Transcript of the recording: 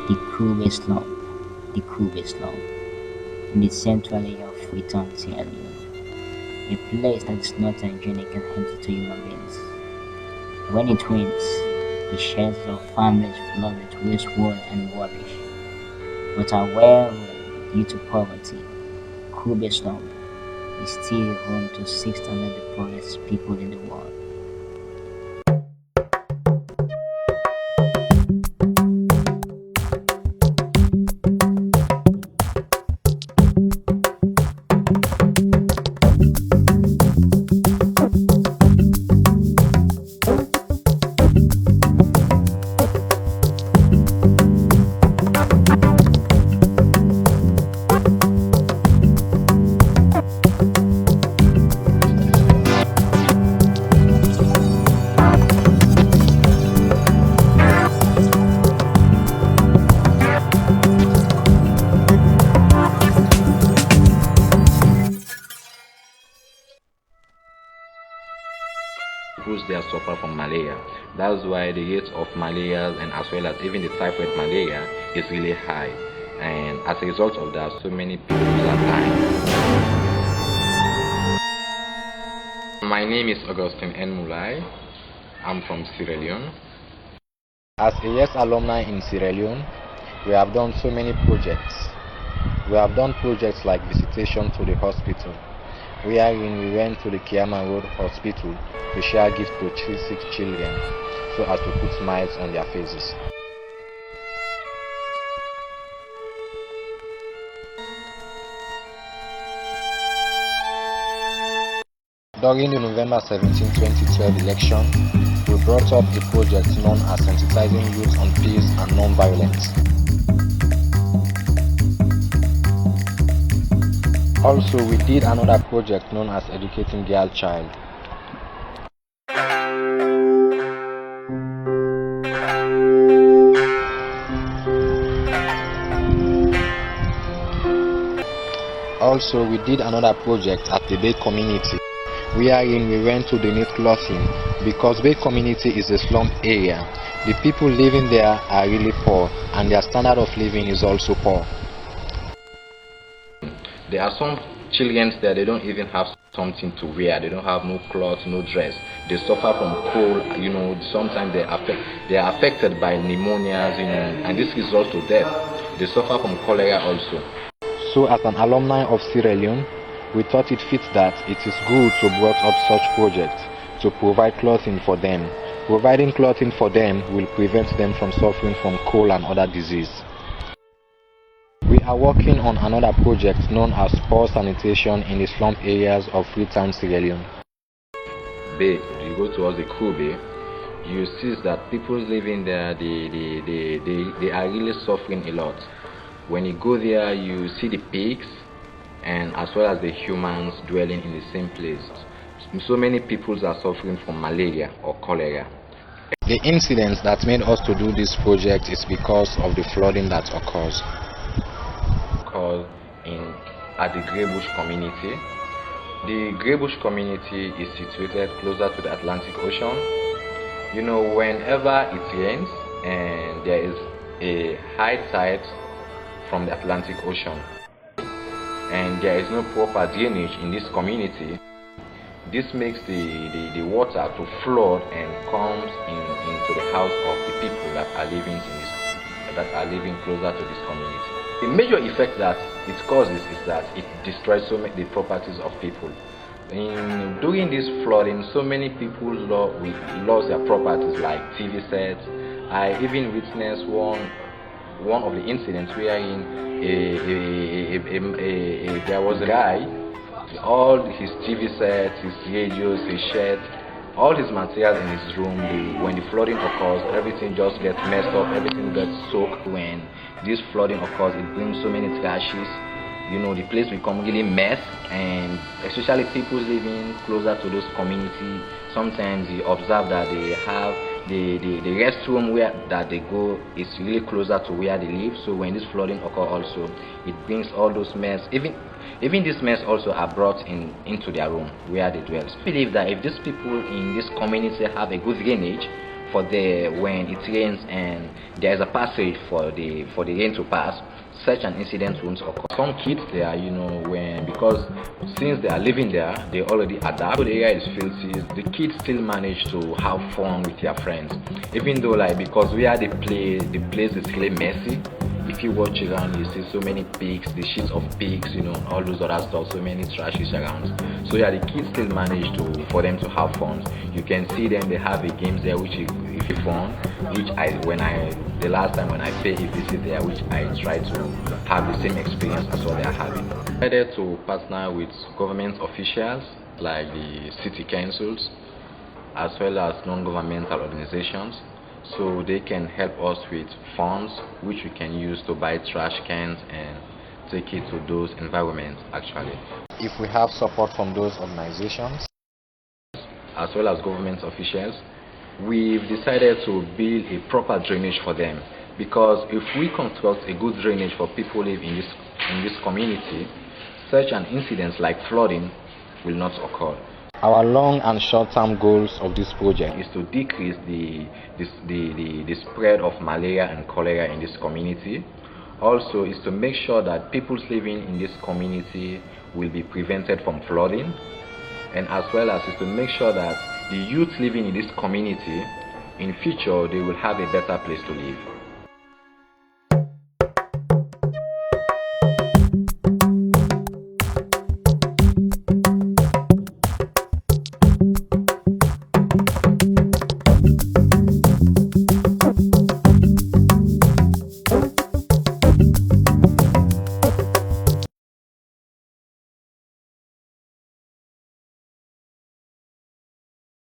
The Slum, Slum, in the central area of Freetown Sierra Leone, a place that is not hygienic and empty to human beings. When it rains, the shelters of families flood with wastewater and rubbish, but are well due to poverty. Slum is still home to 600 of the poorest people in the world. People there suffer from malaria. That's why the rate of malaria and as well as even the typhoid malaria is really high. And as a result of that, so many people are dying. My name is Augustine N. Mulai. I'm from Sierra Leone. As a YES alumni in Sierra Leone, we have done so many projects. We have done projects like visitation to the hospital, wherein we went to the Kiama Road Hospital to share gifts to sick children so as to put smiles on their faces. During the November 17, 2012 election, we brought up the project known as Sensitizing Youth on Peace and Non-Violence. Also, we did another project known as Educating Girl Child. Also, we did another project at the Bay community, wherein we went to donate clothing because Bay community is a slum area. The people living there are really poor and their standard of living is also poor. There are some children there, they don't even have something to wear. They don't have no clothes, no dress. They suffer from cold, sometimes they are affected by pneumonias, and this results to death. They suffer from cholera also. So as an alumni of Sierra Leone, we thought it fits that it is good to brought up such projects to provide clothing for them. Providing clothing for them will prevent them from suffering from cold and other disease. We are working on another project known as poor sanitation in the slum areas of Freetown Sierra Leone. Bay, you go towards the Cool Bay, you see that people living there, they are really suffering a lot. When you go there, you see the pigs and as well as the humans dwelling in the same place. So many people are suffering from malaria or cholera. The incidents that made us to do this project is because of the flooding that occurs. At the Grey Bush community. The Grey Bush community is situated closer to the Atlantic Ocean. Whenever it rains and there is a high tide from the Atlantic Ocean and there is no proper drainage in this community, this makes the water to flood and comes into the house of the people that are living closer to this community. The major effect that it causes is that it destroys the properties of people. During this flooding, so many people lost their properties like TV sets. I even witnessed one of the incidents wherein there was a guy, all his TV sets, his radios, his shirts, all his material in his room, when the flooding occurs, everything just gets messed up, everything gets soaked. When this flooding occurs, it brings so many trashes, the place becomes really mess, and especially people living closer to those communities, sometimes you observe that they have the restroom where that they go is really closer to where they live. So when this flooding occurs also, it brings all those mess, even this mess also are brought into their room where they dwell. I believe that if these people in this community have a good drainage, for the when it rains and there is a passage for the rain to pass, such an incident won't occur. Some kids there, because since they are living there, they already adapt. So the area is filthy. The kids still manage to have fun with their friends, even though because where they play, the place is really messy. If you watch around, you see so many pigs, the sheets of pigs, all those other stuff, so many trashes around. So yeah, the kids still manage for them to have fun. You can see them, they have a games there which is fun, which the last time when I pay a visit there, which I try to have the same experience as what they are having. I decided to partner with government officials like the city councils as well as non-governmental organizations, so they can help us with funds which we can use to buy trash cans and take it to those environments. Actually, if we have support from those organizations as well as government officials, we've decided to build a proper drainage for them, because if we construct a good drainage for people who live in this community, such an incident like flooding will not occur. Our long and short-term goals of this project is to decrease the spread of malaria and cholera in this community. Also is to make sure that people living in this community will be prevented from flooding, and as well as is to make sure that the youth living in this community in future, they will have a better place to live.